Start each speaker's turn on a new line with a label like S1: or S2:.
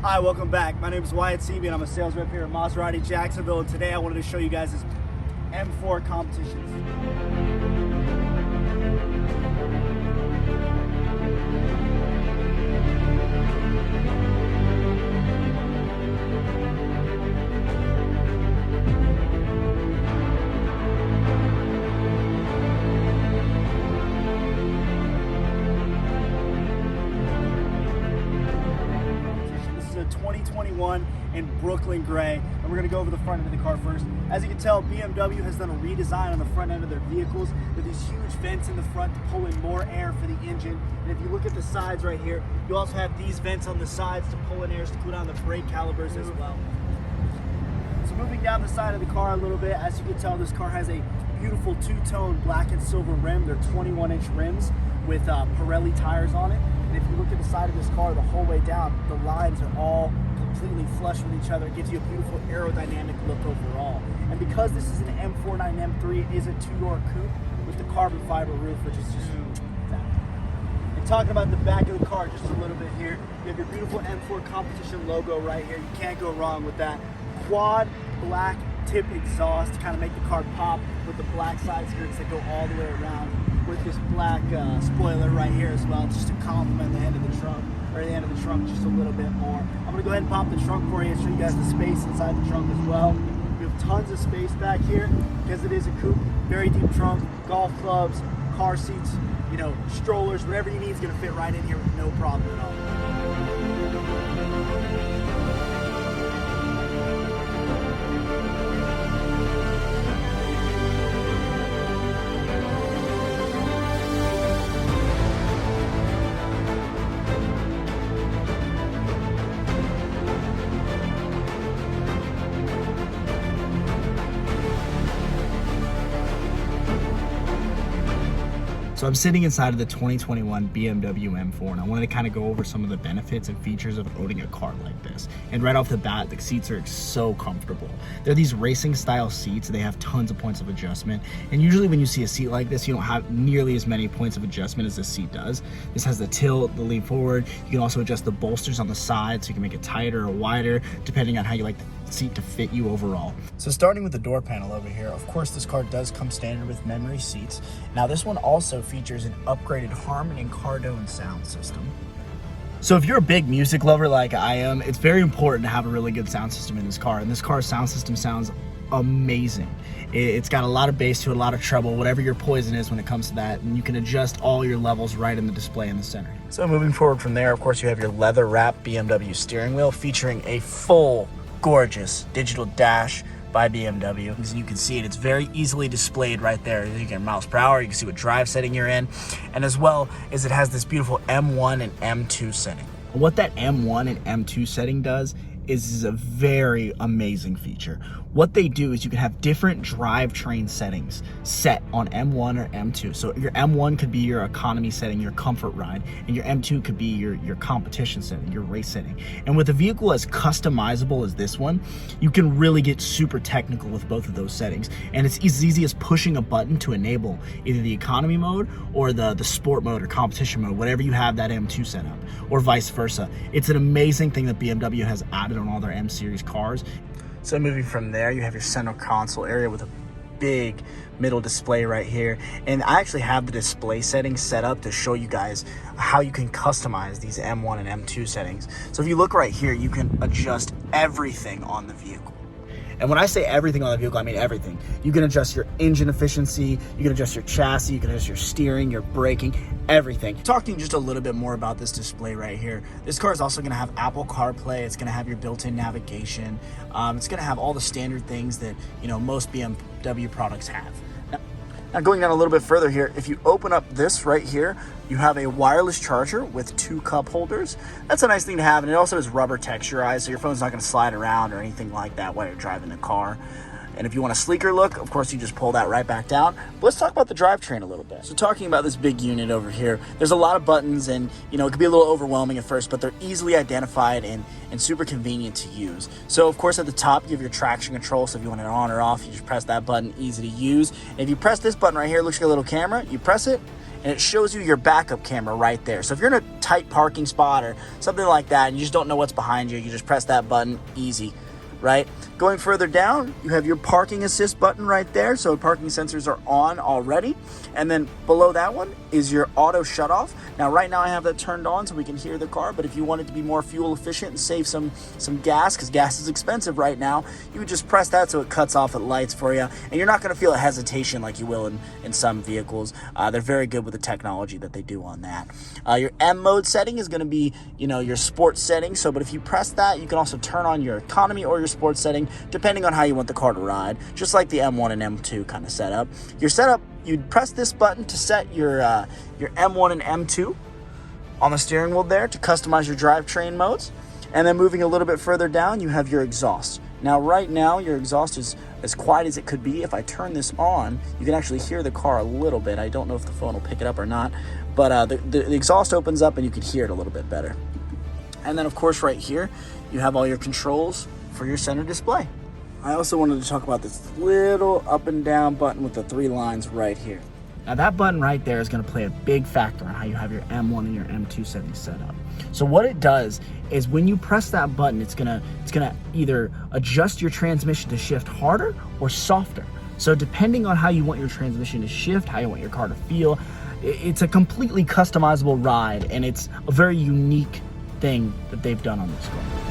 S1: Hi, welcome back. My name is Wyatt Seaby and I'm a sales rep here at Maserati Jacksonville, and today I wanted to show you guys this M4 competitions. This is a 2021 in Brooklyn Gray, and we're going to go over the front end of the car first. As you can tell, BMW has done a redesign on the front end of their vehicles with these huge vents in the front to pull in more air for the engine. And if you look at the sides right here, you also have these vents on the sides to pull in air to cool down the brake calipers as well. So moving down the side of the car a little bit, as you can tell, this car has a beautiful two-tone black and silver rim. They're 21-inch rims with Pirelli tires on it. And if you look at the side of this car the whole way down, the lines are all completely flush with each other. It gives you a beautiful aerodynamic look overall. And because this is an M4 M3, it is a two-door coupe with the carbon fiber roof, which is just that. And talking about the back of the car just a little bit here, you have your beautiful M4 competition logo right here. You can't go wrong with that. Quad black tip exhaust to kind of make the car pop, with the black side skirts that go all the way around, with this black spoiler right here as well, just to complement the end of the trunk, or the end of the trunk just a little bit more. I'm gonna go ahead and pop the trunk for you and show you guys the space inside the trunk as well. We have tons of space back here because it is a coupe. Very deep trunk, golf clubs, car seats, strollers, whatever you need is gonna fit right in here with no problem at all.
S2: So I'm sitting inside of the 2021 BMW M4, and I wanted to kind of go over some of the benefits and features of owning a car like this. And right off the bat, the seats are so comfortable. They're these racing style seats. They have tons of points of adjustment. And usually when you see a seat like this, you don't have nearly as many points of adjustment as this seat does. This has the tilt, the lean forward. You can also adjust the bolsters on the side so you can make it tighter or wider, depending on how you like the seat to fit you overall. So starting with the door panel over here, of course this car does come standard with memory seats. Now this one also features an upgraded Harman and Kardon sound system. So if you're a big music lover like I am, it's very important to have a really good sound system in this car, and this car's sound system sounds amazing. It's got a lot of bass to it, a lot of treble, whatever your poison is when it comes to that, and you can adjust all your levels right in the display in the center. So moving forward from there, of course you have your leather wrapped BMW steering wheel featuring a full gorgeous digital dash by BMW. As you can see it's very easily displayed right there. You can miles per hour, you can see what drive setting you're in, and as well as it has this beautiful M1 and M2 setting. What that M1 and M2 setting does is a very amazing feature. What they do is you can have different drivetrain settings set on M1 or M2. So your M1 could be your economy setting, your comfort ride, and your M2 could be your competition setting, your race setting. And with a vehicle as customizable as this one, you can really get super technical with both of those settings. And it's as easy as pushing a button to enable either the economy mode or the sport mode or competition mode, whatever you have that M2 set up, or vice versa. It's an amazing thing that BMW has added on all their M series cars. So moving from there, you have your center console area with a big middle display right here, and I actually have the display settings set up to show you guys how you can customize these M1 and M2 settings. So if you look right here, you can adjust everything on the vehicle. And when I say everything on the vehicle, I mean everything. You can adjust your engine efficiency, you can adjust your chassis, you can adjust your steering, your braking, everything. Talking just a little bit more about this display right here. This car is also gonna have Apple CarPlay, it's gonna have your built-in navigation, it's gonna have all the standard things that most BMW products have. Now going down a little bit further here, if you open up this right here, you have a wireless charger with 2 cup holders. That's a nice thing to have, and it also has rubber texturized, so your phone's not going to slide around or anything like that while you're driving the car. And if you want a sleeker look, of course, you just pull that right back down. But let's talk about the drivetrain a little bit. So talking about this big unit over here, there's a lot of buttons, and it can be a little overwhelming at first, but they're easily identified and super convenient to use. So of course at the top you have your traction control, so if you want it on or off, you just press that button, easy to use. And if you press this button right here, it looks like a little camera, you press it, and it shows you your backup camera right there. So if you're in a tight parking spot or something like that, and you just don't know what's behind you. You just press that button, easy, right? Going further down, you have your parking assist button right there. So parking sensors are on already. And then below that one is your auto shut off. Now, right now I have that turned on so we can hear the car, but if you want it to be more fuel efficient and save some gas, because gas is expensive right now, you would just press that so it cuts off at lights for you. And you're not gonna feel a hesitation like you will in some vehicles. They're very good with the technology that they do on that. Your M mode setting is gonna be, your sports setting. So, but if you press that, you can also turn on your economy or your sports setting, depending on how you want the car to ride, just like the M1 and M2 kind of setup. Your setup, you'd press this button to set your M1 and M2 on the steering wheel there to customize your drivetrain modes. And then moving a little bit further down, you have your exhaust. Now, right now, your exhaust is as quiet as it could be. If I turn this on, you can actually hear the car a little bit. I don't know if the phone will pick it up or not, but the exhaust opens up and you can hear it a little bit better. And then, of course, right here, you have all your controls for your center display. I also wanted to talk about this little up and down button with the 3 lines right here. Now that button right there is going to play a big factor on how you have your M1 and your M2 settings set up. So what it does is when you press that button, it's gonna either adjust your transmission to shift harder or softer. So depending on how you want your transmission to shift, how you want your car to feel, it's a completely customizable ride, and it's a very unique thing that they've done on this car.